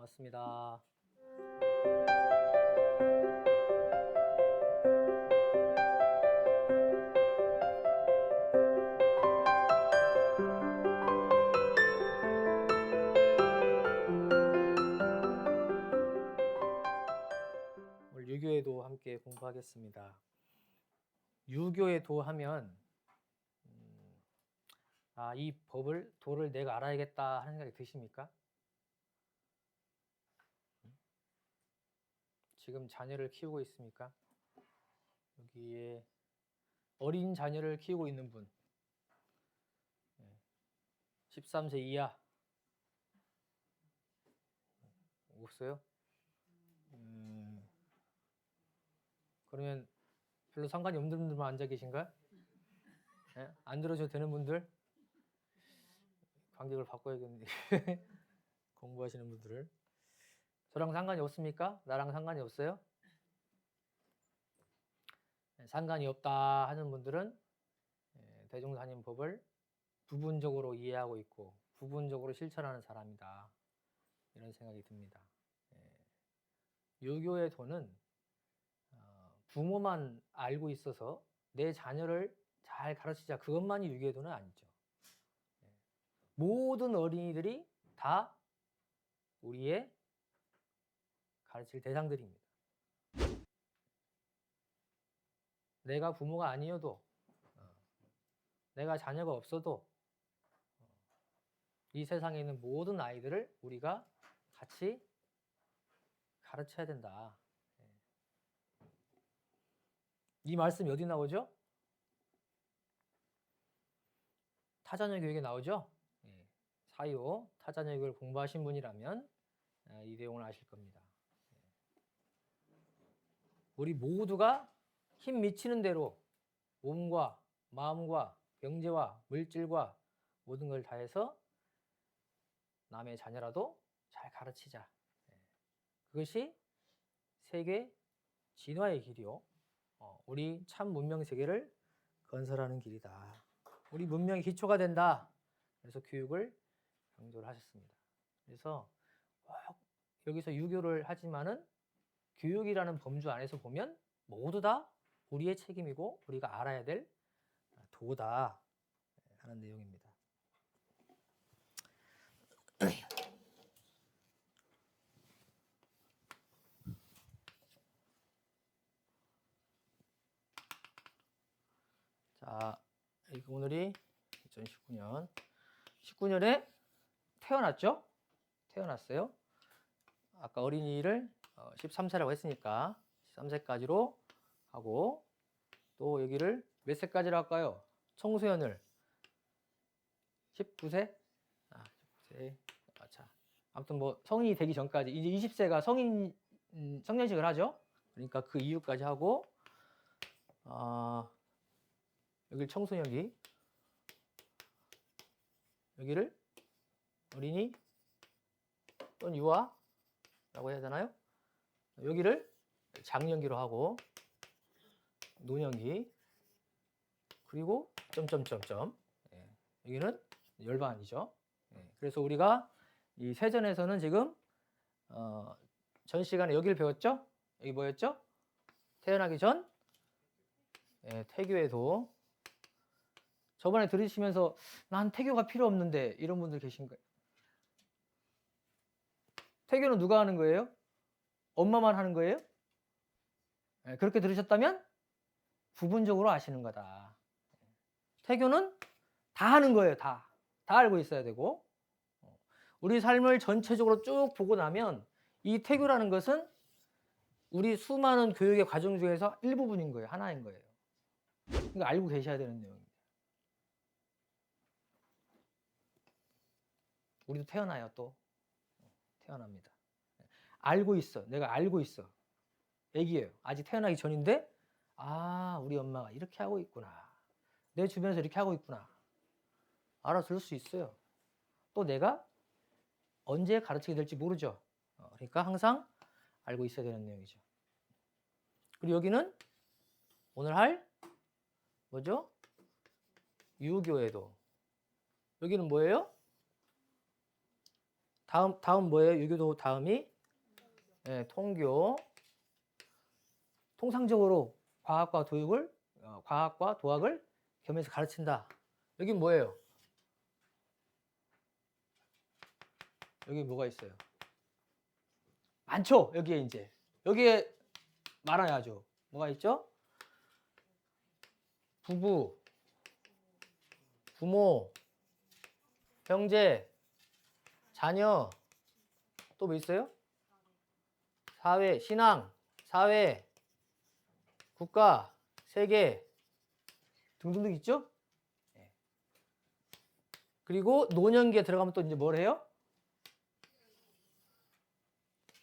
반갑습니다. 오늘 유교의 도 함께 공부하겠습니다. 유교의 도 하면 이 도를 내가 알아야겠다 하는 생각이 드십니까? 지금 자녀를 키우고 있습니까? 여기에 어린 자녀를 키우고 있는 분, 13세 이하 없어요? 그러면 별로 상관이 없는 분들만 앉아 계신가요? 네? 안 들어줘도 되는 분들? 관객을 바꿔야겠는데 공부하시는 분들을. 저랑 상관이 없습니까? 나랑 상관이 없어요? 상관이 없다 하는 분들은 대종사님법을 부분적으로 이해하고 있고 부분적으로 실천하는 사람이다, 이런 생각이 듭니다. 유교의 도는 부모만 알고 있어서 내 자녀를 잘 가르치자, 그것만이 유교의 도는 아니죠. 모든 어린이들이 다 우리의 가르칠 대상들입니다. 내가 부모가 아니어도, 내가 자녀가 없어도 이 세상에 있는 모든 아이들을 우리가 같이 가르쳐야 된다. 이 말씀이 어디 나오죠? 타자녀 교육에 나오죠? 사요 타자녀 교육을 공부하신 분이라면 이 내용을 아실 겁니다. 우리 모두가 힘 미치는 대로 몸과 마음과 경제와 물질과 모든 걸 다해서 남의 자녀라도 잘 가르치자. 그것이 세계 진화의 길이요, 우리 참 문명 세계를 건설하는 길이다. 우리 문명의 기초가 된다. 그래서 교육을 강조를 하셨습니다. 그래서 여기서 유교를 하지만은 교육이라는 범주 안에서 보면 모두 다 우리의 책임이고 우리가 알아야 될 도다 하는 내용입니다. 자, 오늘이 2019년 19년에 태어났죠? 태어났어요. 아까 어린이를 13세라고 했으니까 13세까지로 하고, 또 여기를 몇 세까지로 할까요? 청소년을 19세? 19세. 자, 아무튼 뭐 성인이 되기 전까지, 이제 20세가 성년식을 하죠. 그러니까 그 이후까지 하고, 여기를 청소년기, 여기를 어린이 또는 유아라고 해야 되나요? 여기를 장년기로 하고, 노년기, 그리고 점점점점, 여기는 열반이죠. 그래서 우리가 이 세전에서는 지금 전 시간에 여기를 배웠죠? 여기 뭐였죠? 태어나기 전 태교의 도. 저번에 들으시면서 난 태교가 필요 없는데 이런 분들 계신가요? 태교는 누가 하는 거예요? 엄마만 하는 거예요? 그렇게 들으셨다면 부분적으로 아시는 거다. 태교는 다 하는 거예요. 다 알고 있어야 되고, 우리 삶을 전체적으로 쭉 보고 나면 이 태교라는 것은 우리 수많은 교육의 과정 중에서 일부분인 거예요. 하나인 거예요. 그러니까 알고 계셔야 되는 내용입니다. 우리도 태어나요. 또 태어납니다. 알고 있어. 내가 알고 있어. 애기예요. 아직 태어나기 전인데, 우리 엄마가 이렇게 하고 있구나, 내 주변에서 이렇게 하고 있구나, 알아들을 수 있어요. 또 내가 언제 가르치게 될지 모르죠. 그러니까 항상 알고 있어야 되는 내용이죠. 그리고 여기는 오늘 할 뭐죠? 유교의 도. 여기는 뭐예요? 다음 뭐예요? 유교도 다음이 예, 통교. 통상적으로 과학과 도학을 겸해서 가르친다. 여기 뭐예요? 여기 뭐가 있어요? 많죠? 여기에 말아야죠. 뭐가 있죠? 부부, 부모, 형제, 자녀, 또 뭐 있어요? 사회, 신앙, 사회, 국가, 세계 등등등 있죠? 그리고 노년기에 들어가면 또 이제 뭘 해요?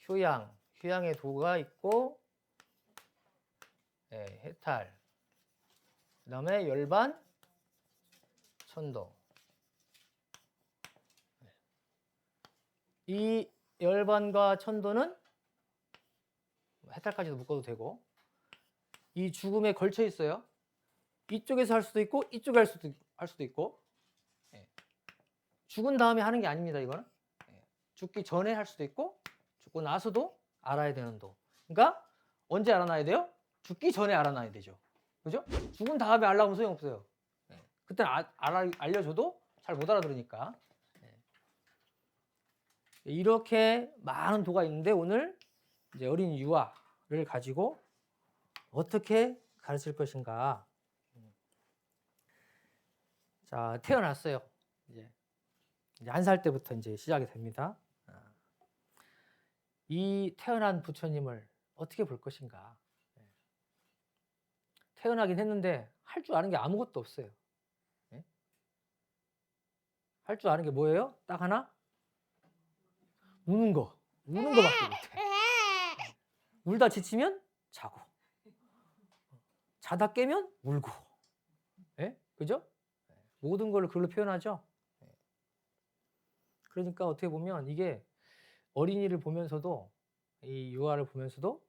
휴양의 도가 있고, 해탈, 그 다음에 열반, 천도. 이 열반과 천도는 해탈까지도 묶어도 되고, 이 죽음에 걸쳐 있어요. 이쪽에서 할 수도 있고, 이쪽에 할 수도 있고, 죽은 다음에 하는 게 아닙니다, 이거는. 죽기 전에 할 수도 있고, 죽고 나서도 알아야 되는 도. 그러니까 언제 알아놔야 돼요? 죽기 전에 알아놔야 되죠. 그죠? 죽은 다음에 알아보면 소용없어요. 그때는 알려줘도 잘 못 알아들으니까. 이렇게 많은 도가 있는데 오늘 이제 어린 유아를 가지고 어떻게 가르칠 것인가. 자, 태어났어요. 이제 1살 때부터 이제 시작이 됩니다. 이 태어난 부처님을 어떻게 볼 것인가. 태어나긴 했는데 할 줄 아는 게 아무것도 없어요. 할 줄 아는 게 뭐예요? 딱 하나? 우는 거밖에 못해. 울다 지치면 자고, 자다 깨면 울고, 그죠? 모든 걸 글로 표현하죠. 그러니까 어떻게 보면 이게 어린이를 보면서도, 이 유아를 보면서도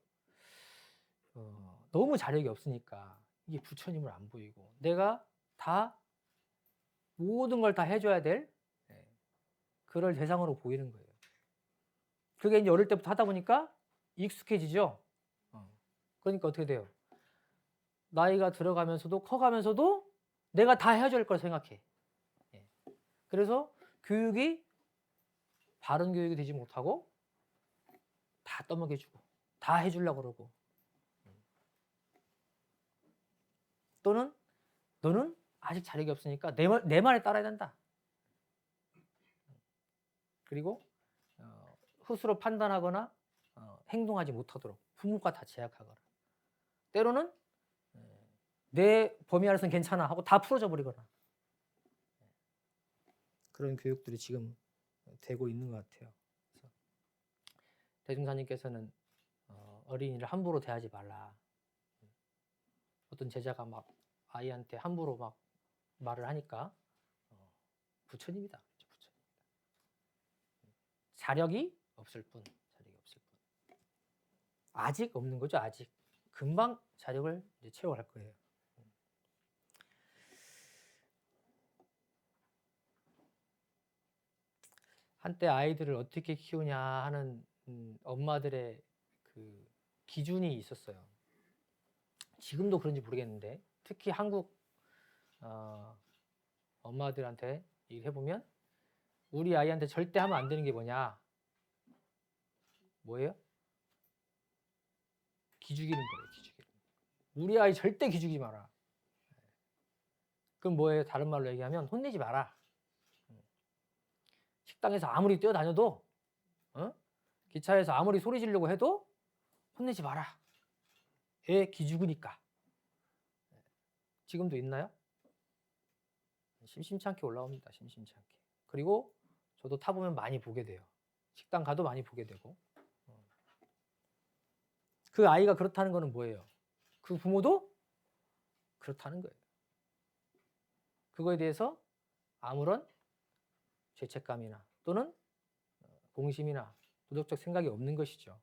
너무 자력이 없으니까 이게 부처님을 안 보이고, 내가 다 모든 걸 다 해줘야 될 그럴 대상으로 보이는 거예요. 그게 이제 어릴 때부터 하다 보니까 익숙해지죠. 그러니까 어떻게 돼요? 나이가 들어가면서도 커가면서도 내가 다 해줘야 할 걸 생각해. 그래서 교육이 바른 교육이 되지 못하고 다 떠먹여주고 다 해주려고 그러고, 또는 너는 아직 자력이 없으니까 내 말에 따라야 된다. 그리고 스스로 판단하거나 행동하지 못하도록 부모가 다 제약하거나, 때로는 내 범위 안에서는 괜찮아 하고 다 풀어져 버리거나, 그런 교육들이 지금 되고 있는 것 같아요. 그래서 대중사님께서는 어린이를 함부로 대하지 말라. 어떤 제자가 막 아이한테 함부로 막 말을 하니까 부처님이다. 자력이 없을 뿐. 아직 없는 거죠. 아직 금방 자력을 이제 채워갈 거예요. 한때 아이들을 어떻게 키우냐 하는 엄마들의 그 기준이 있었어요. 지금도 그런지 모르겠는데, 특히 한국 엄마들한테 얘기를 해보면 우리 아이한테 절대 하면 안 되는 게 뭐냐? 뭐예요? 기죽이는 거예요. 기죽이는. 우리 아이 절대 기죽이지 마라. 그럼 뭐예요? 다른 말로 얘기하면 혼내지 마라. 식당에서 아무리 뛰어다녀도, 기차에서 아무리 소리 지르려고 해도 혼내지 마라. 애 기죽으니까. 지금도 있나요? 심심치 않게 올라옵니다. 심심치 않게. 그리고 저도 타보면 많이 보게 돼요. 식당 가도 많이 보게 되고. 그 아이가 그렇다는 거는 뭐예요? 그 부모도 그렇다는 거예요. 그거에 대해서 아무런 죄책감이나 또는 공심이나 도덕적 생각이 없는 것이죠.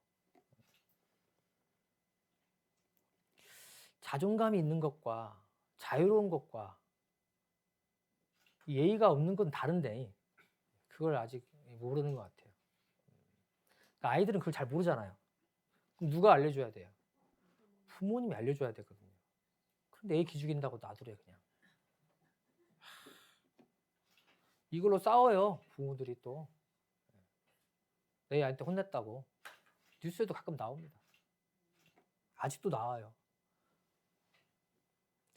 자존감이 있는 것과 자유로운 것과 예의가 없는 건 다른데 그걸 아직 모르는 것 같아요. 그러니까 아이들은 그걸 잘 모르잖아요. 그럼 누가 알려줘야 돼요? 부모님이 알려줘야 되거든요. 근데 애 기죽인다고 놔두래 그냥. 이걸로 싸워요 부모들이 또. 내 애한테 혼냈다고. 뉴스에도 가끔 나옵니다. 아직도 나와요.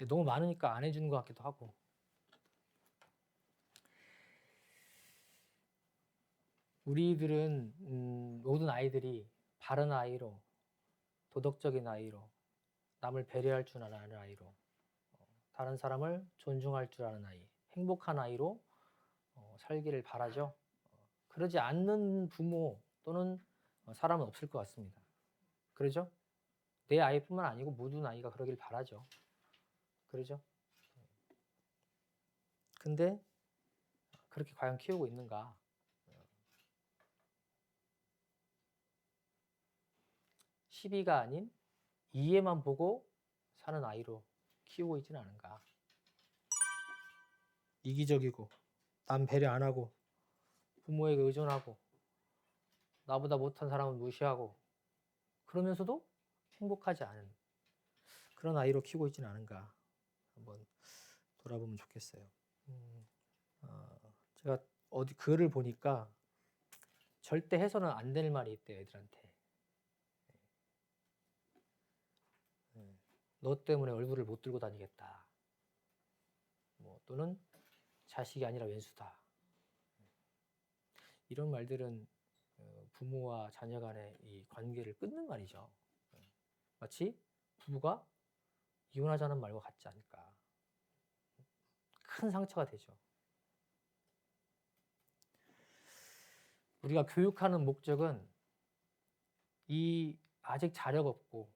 너무 많으니까 안 해주는 것 같기도 하고. 우리들은 모든 아이들이 바른 아이로, 도덕적인 아이로, 남을 배려할 줄 아는 아이로, 다른 사람을 존중할 줄 아는 아이, 행복한 아이로 살기를 바라죠. 그러지 않는 부모 또는 사람은 없을 것 같습니다. 그러죠? 내 아이뿐만 아니고 모든 아이가 그러길 바라죠. 그러죠? 근데 그렇게 과연 키우고 있는가? 시비가 아닌 이해만 보고 사는 아이로 키우고 있지는 않은가? 이기적이고 남 배려 안 하고 부모에게 의존하고 나보다 못한 사람은 무시하고 그러면서도 행복하지 않은 그런 아이로 키우고 있지는 않은가? 한번 돌아보면 좋겠어요. 제가 어디 글을 보니까 절대 해서는 안 될 말이 있대요, 애들한테. 너 때문에 얼굴을 못 들고 다니겠다. 또는 자식이 아니라 왼수다. 이런 말들은 부모와 자녀 간의 이 관계를 끊는 말이죠. 마치 부부가 이혼하자는 말과 같지 않을까. 큰 상처가 되죠. 우리가 교육하는 목적은 이 아직 자력 없고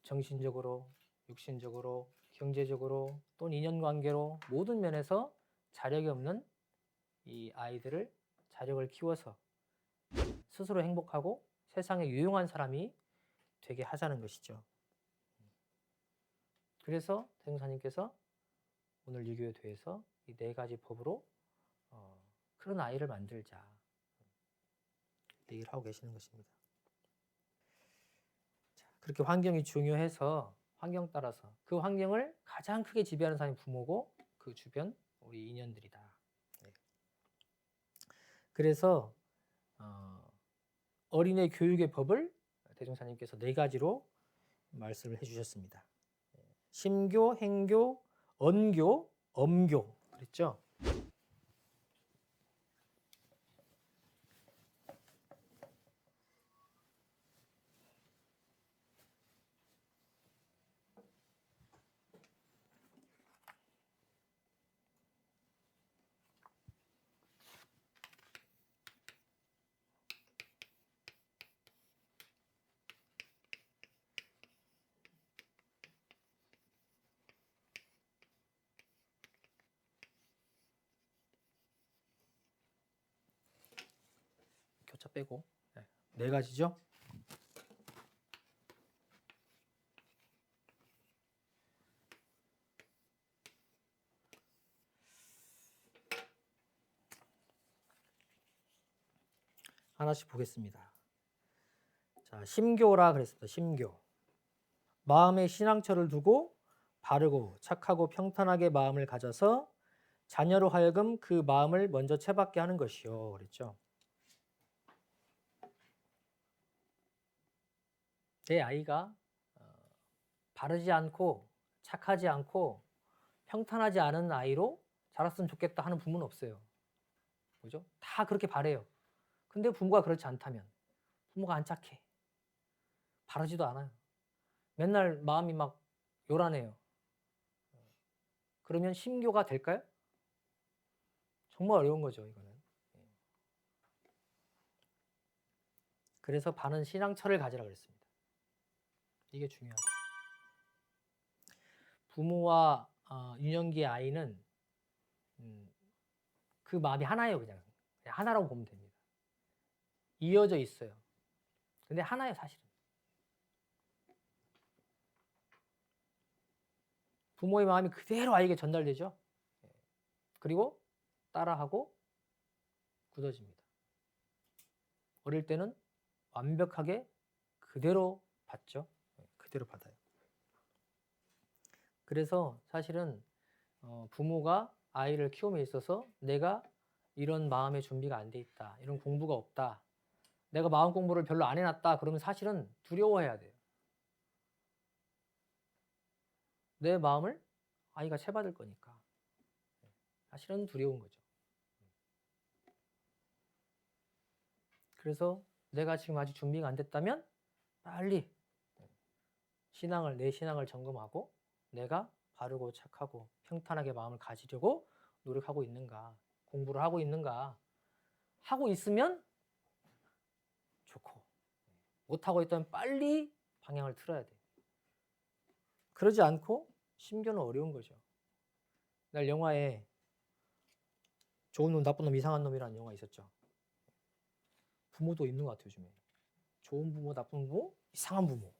정신적으로, 육신적으로, 경제적으로 또는 인연관계로 모든 면에서 자력이 없는 이 아이들을 자력을 키워서 스스로 행복하고 세상에 유용한 사람이 되게 하자는 것이죠. 그래서 대종사님께서 오늘 유교에 대해서 이 4가지 법으로 그런 아이를 만들자 얘기를 하고 계시는 것입니다. 자, 그렇게 환경이 중요해서 환경 따라서 그 환경을 가장 크게 지배하는 사람이 부모고 그 주변 우리 인연들이다. 네. 그래서 어린애 교육의 법을 대종사님께서 4가지로 말씀을 해주셨습니다. 심교, 행교, 언교, 엄교 그랬죠? 교차 빼고 4가지죠? 하나씩 보겠습니다. 자, 심교라 그랬습니다. 심교. 마음에 신앙처를 두고 바르고 착하고 평탄하게 마음을 가져서 자녀로 하여금 그 마음을 먼저 채받게 하는 것이요. 그랬죠. 내 아이가 바르지 않고 착하지 않고 평탄하지 않은 아이로 자랐으면 좋겠다 하는 부모는 없어요. 그죠? 다 그렇게 바래요. 근데 부모가 그렇지 않다면 부모가 안 착해. 바르지도 않아요. 맨날 마음이 막 요란해요. 그러면 심교가 될까요? 정말 어려운 거죠, 이거는. 그래서 바른 신앙처를 가지라 그랬습니다. 이게 중요하다. 부모와 유년기의 아이는 그 마음이 하나예요, 그냥 하나라고 보면 됩니다. 이어져 있어요. 근데 하나예요, 사실은. 부모의 마음이 그대로 아이에게 전달되죠. 그리고 따라하고 굳어집니다. 어릴 때는 완벽하게 그대로 받죠. 그대로 받아요. 그래서 사실은 부모가 아이를 키움에 있어서 내가 이런 마음의 준비가 안 돼 있다, 이런 공부가 없다, 내가 마음 공부를 별로 안 해놨다, 그러면 사실은 두려워해야 돼요. 내 마음을 아이가 채받을 거니까. 사실은 두려운 거죠. 그래서 내가 지금 아직 준비가 안 됐다면 빨리 내 신앙을 점검하고 내가 바르고 착하고 평탄하게 마음을 가지려고 노력하고 있는가, 공부를 하고 있는가. 하고 있으면 좋고, 못하고 있다면 빨리 방향을 틀어야 돼. 그러지 않고 심교는 어려운 거죠. 날 영화에 좋은 놈, 나쁜 놈, 이상한 놈이라는 영화 있었죠. 부모도 있는 것 같아요, 요즘에. 좋은 부모, 나쁜 부모, 이상한 부모.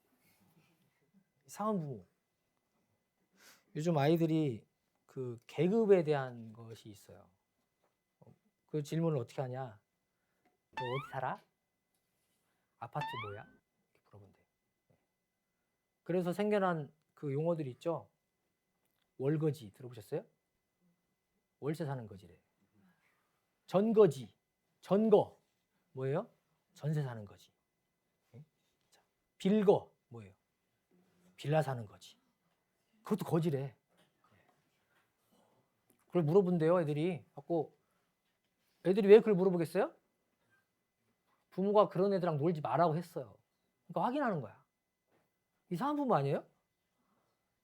이상한 부모. 요즘 아이들이 그 계급에 대한 것이 있어요. 그 질문을 어떻게 하냐? 너 어디 살아? 아파트 뭐야? 이렇게 물어본대. 그래서 생겨난 그 용어들이 있죠. 월거지 들어보셨어요? 월세 사는 거지래. 전거지, 전거 뭐예요? 전세 사는 거지. 빌거 뭐예요? 빌라 사는 거지. 그것도 거지래. 그걸 물어본대요, 애들이. 갖고 애들이 왜 그걸 물어보겠어요? 부모가 그런 애들랑 놀지 말라고 했어요. 그러니까 확인하는 거야. 이상한 부모 아니에요?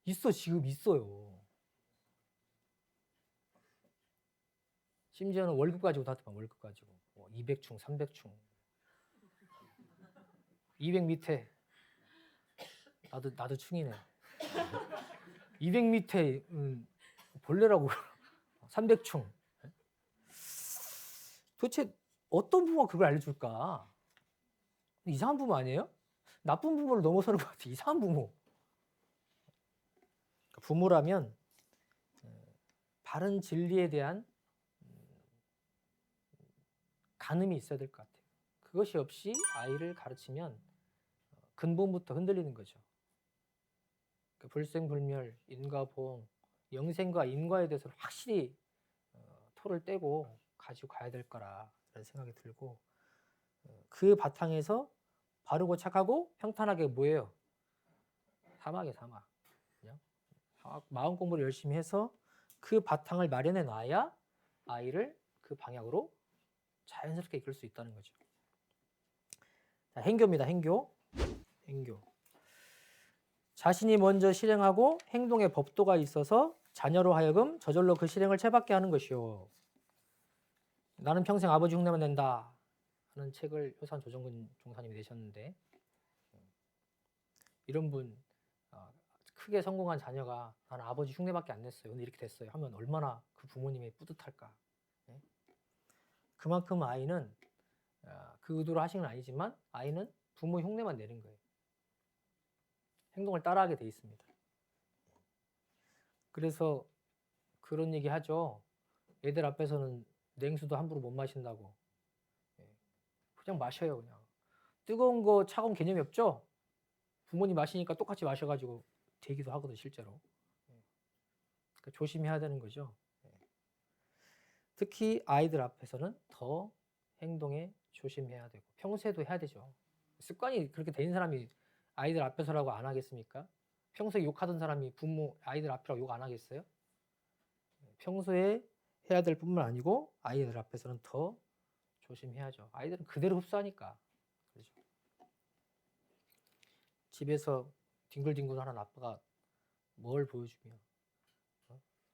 있어, 지금 있어요. 심지어는 월급 가지고 다투면 월급 가지고 200충, 300충, 200 밑에 나도 충이네. 200 밑에 벌레라고 300충. 도대체 어떤 부모가 그걸 알려줄까? 이상한 부모 아니에요? 나쁜 부모를 넘어서는 것 같아. 이상한 부모. 부모라면 바른 진리에 대한 가늠이 있어야 될 것 같아요. 그것이 없이 아이를 가르치면 근본부터 흔들리는 거죠. 불생불멸, 인과보험, 영생과 인과에 대해서 확실히 토를 떼고 가지고 가야 될 거라는 생각이 들고, 그 바탕에서 바르고 착하고 평탄하게 뭐예요? 사막이에요, 사막. 그냥 마음 공부를 열심히 해서 그 바탕을 마련해 놔야 아이를 그 방향으로 자연스럽게 이끌 수 있다는 거죠. 자, 행교입니다. 행교. 자신이 먼저 실행하고 행동의 법도가 있어서 자녀로 하여금 저절로 그 실행을 채받게 하는 것이요. 나는 평생 아버지 흉내만 낸다 하는 책을 효산 조정근 종사님이 내셨는데, 이런 분 크게 성공한 자녀가 나는 아버지 흉내밖에 안 냈어요, 오늘 이렇게 됐어요 하면 얼마나 그 부모님이 뿌듯할까. 그만큼 아이는 그 의도로 하신 건 아니지만 아이는 부모 흉내만 내는 거예요. 행동을 따라하게 돼 있습니다. 그래서 그런 얘기 하죠. 애들 앞에서는 냉수도 함부로 못 마신다고. 그냥 마셔요. 그냥 뜨거운 거 차가운 개념이 없죠. 부모님 마시니까 똑같이 마셔가지고 되기도 하거든 실제로. 그러니까 조심해야 되는 거죠. 특히 아이들 앞에서는 더 행동에 조심해야 되고 평소에도 해야 되죠. 습관이 그렇게 된 사람이 아이들 앞에서라고 안 하겠습니까? 평소에 욕하던 사람이 부모 아이들 앞이라고 욕 안 하겠어요? 평소에 해야 될 뿐만 아니고 아이들 앞에서는 더 조심해야죠. 아이들은 그대로 흡수하니까. 그렇죠? 집에서 뒹굴뒹굴하는 아빠가 뭘 보여주며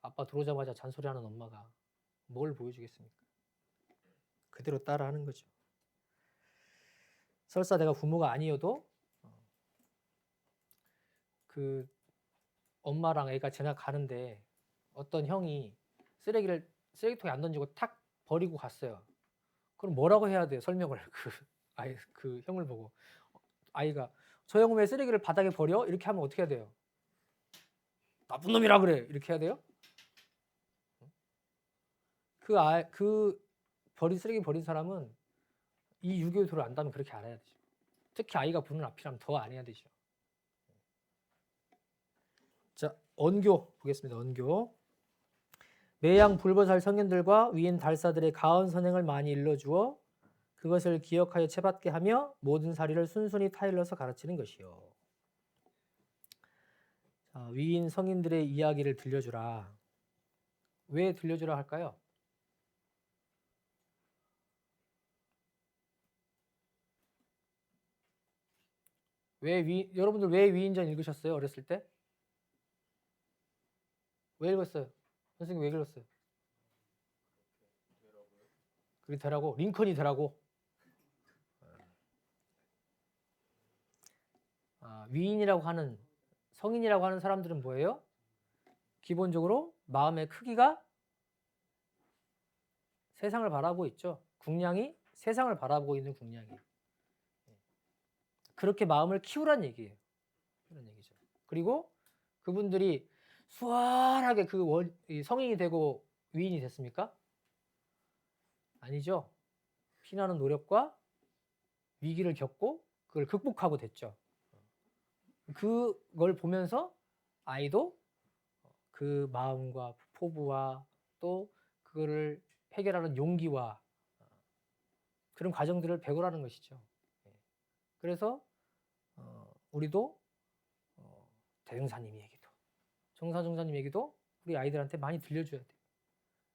아빠 들어오자마자 잔소리하는 엄마가 뭘 보여주겠습니까? 그대로 따라하는 거죠. 설사 내가 부모가 아니어도 그 엄마랑 애가 지나가는데 어떤 형이 쓰레기통에 안 던지고 탁 버리고 갔어요. 그럼 뭐라고 해야 돼요? 설명을 그 형을 보고 아이가 저 형은 왜 쓰레기를 바닥에 버려? 이렇게 하면 어떻게 해야 돼요? 나쁜 놈이라 그래 이렇게 해야 돼요? 쓰레기 버린 사람은 이 유교도를 안다면 그렇게 알아야 되죠. 특히 아이가 부는 앞이라면 더 안 해야 되죠. 자, 언교 보겠습니다. 언교. 매양 불보살 성현들과 위인 달사들의 가언 선행을 많이 일러주어 그것을 기억하여 채받게 하며 모든 사리를 순순히 타일러서 가르치는 것이요. 자, 위인 성인들의 이야기를 들려주라. 왜 들려주라 할까요? 여러분들 왜 위인전 읽으셨어요? 어렸을 때? 왜 읽었어요? 선생님 왜 읽었어요? 그게 되라고? 링컨이 되라고? 위인이라고 하는 성인이라고 하는 사람들은 뭐예요? 기본적으로 마음의 크기가 세상을 바라보고 있죠. 궁량이 세상을 바라보고 있는 궁량이에요. 그렇게 마음을 키우란 얘기예요. 그런 얘기죠. 그리고 그분들이 수월하게 성인이 되고 위인이 됐습니까? 아니죠. 피나는 노력과 위기를 겪고 그걸 극복하고 됐죠. 그걸 보면서 아이도 그 마음과 포부와 또 그거를 해결하는 용기와 그런 과정들을 배우라는 것이죠. 그래서 우리도 대흥사님 얘기도 정사정사님 얘기도 우리 아이들한테 많이 들려줘야 돼요.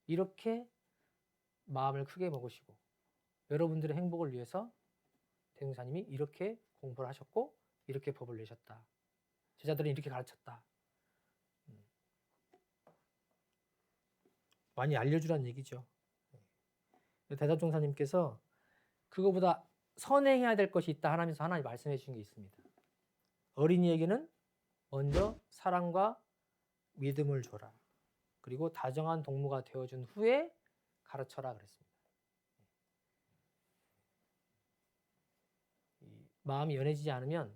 이렇게 마음을 크게 먹으시고 여러분들의 행복을 위해서 대흥사님이 이렇게 공부를 하셨고 이렇게 법을 내셨다. 제자들은 이렇게 가르쳤다. 많이 알려주라는 얘기죠. 대답종사님께서 그거보다 선행해야 될 것이 있다 하나면서 하나 말씀해 주신 게 있습니다. 어린이에게는 먼저 사랑과 믿음을 줘라. 그리고 다정한 동무가 되어준 후에 가르쳐라 그랬습니다. 마음이 연해지지 않으면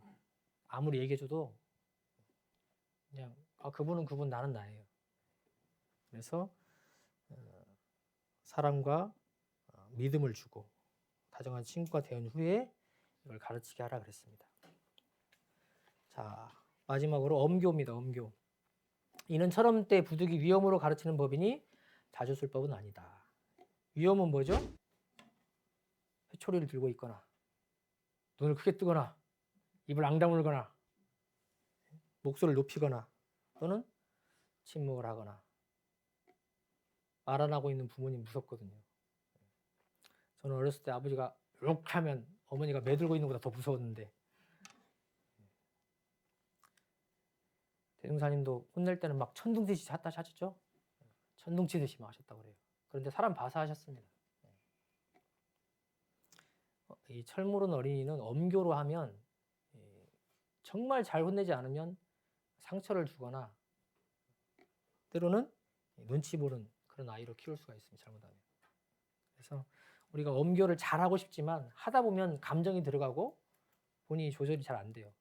아무리 얘기해줘도 그냥 그분은 그분 나는 나예요. 그래서 사랑과 믿음을 주고 다정한 친구가 되은 후에 이걸 가르치게 하라 그랬습니다. 자, 마지막으로 엄교입니다. 엄교. 이는 철험 때 부득이 위험으로 가르치는 법이니 자주 쓸 법은 아니다. 위험은 뭐죠? 회초리를 들고 있거나 눈을 크게 뜨거나 입을 앙 다물거나 목소리를 높이거나 또는 침묵을 하거나 말 안 하고 있는 부모님 무섭거든요. 저는 어렸을 때 아버지가 이렇게 하면 어머니가 매들고 있는 것보다 더 무서웠는데 대중사님도 혼낼 때는 막 천둥치듯이 하셨죠? 천둥치듯이 막 하셨다고 그래요. 그런데 사람 봐서 하셨습니다. 이 철모른 어린이는 엄교로 하면 정말 잘 혼내지 않으면 상처를 주거나 때로는 눈치 보는 그런 아이로 키울 수가 있습니다. 잘못하면. 그래서 우리가 엄교를 잘하고 싶지만 하다 보면 감정이 들어가고 본인이 조절이 잘 안 돼요.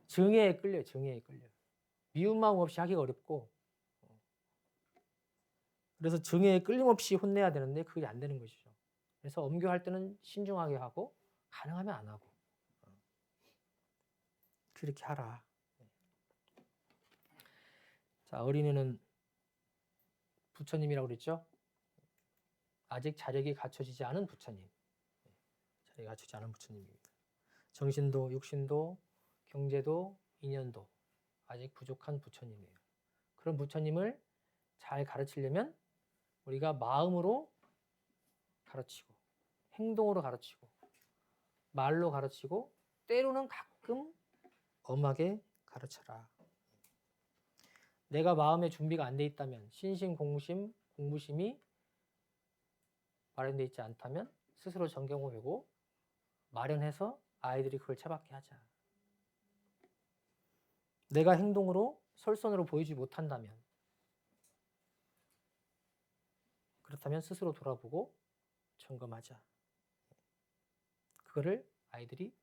증오에 끌려요. 증오에 끌려요. 미운 마음 없이 하기가 어렵고 그래서 증오에 끌림없이 혼내야 되는데 그게 안 되는 것이죠. 그래서 엄교할 때는 신중하게 하고 가능하면 안 하고 그렇게 하라. 자, 어린이는 부처님이라고 그랬죠? 아직 자력이 갖춰지지 않은 부처님. 자력이 갖춰지지 않은 부처님입니다. 정신도 육신도 경제도 인연도 아직 부족한 부처님이에요. 그런 부처님을 잘 가르치려면 우리가 마음으로 가르치고 행동으로 가르치고 말로 가르치고 때로는 가끔 엄하게 가르쳐라. 내가 마음의 준비가 안 돼 있다면 신신공심, 공부심이 마련되어 있지 않다면 스스로 정경을 하고 마련해서 아이들이 그걸 채받게 하자. 내가 행동으로 설선으로 보이지 못한다면 그렇다면 스스로 돌아보고 점검하자. 그거를 아이들이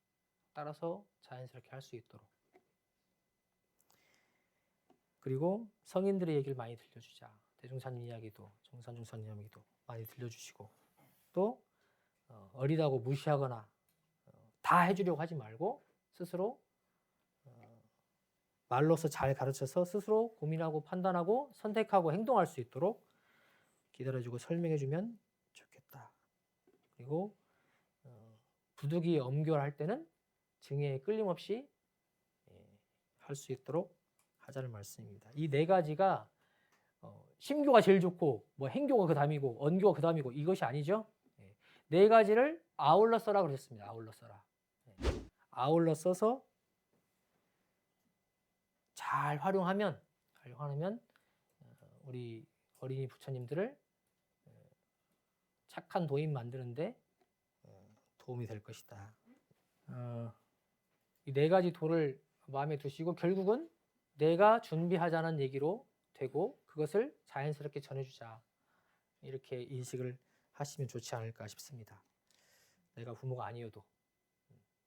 따라서 자연스럽게 할 수 있도록. 그리고 성인들의 얘기를 많이 들려주자. 대중사님 이야기도 정산중사님 이야기도 많이 들려주시고 또 어리다고 무시하거나 다 해주려고 하지 말고 스스로 말로서 잘 가르쳐서 스스로 고민하고 판단하고 선택하고 행동할 수 있도록 기다려주고 설명해주면 좋겠다. 그리고 부득이 엄결할 때는 증여에 끌림없이 할 수 있도록 하자는 말씀입니다. 이 네 가지가 심교가 제일 좋고 뭐 행교가 그 다음이고 언교가 그 다음이고 이것이 아니죠. 네 가지를 아울러 써라 그러셨습니다. 아울러 써라. 아울러 써서 잘 활용하면 우리 어린이 부처님들을 착한 도인 만드는데 도움이 될 것이다. 이 네 가지 도를 마음에 두시고 결국은 내가 준비하자는 얘기로 되고 그것을 자연스럽게 전해주자. 이렇게 인식을 하시면 좋지 않을까 싶습니다. 내가 부모가 아니어도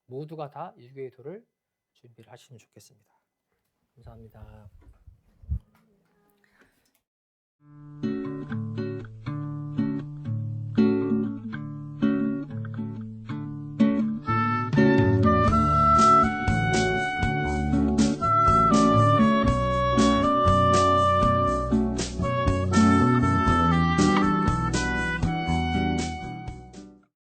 모두가 다 유교의 도를 준비를 하시면 좋겠습니다. 감사합니다.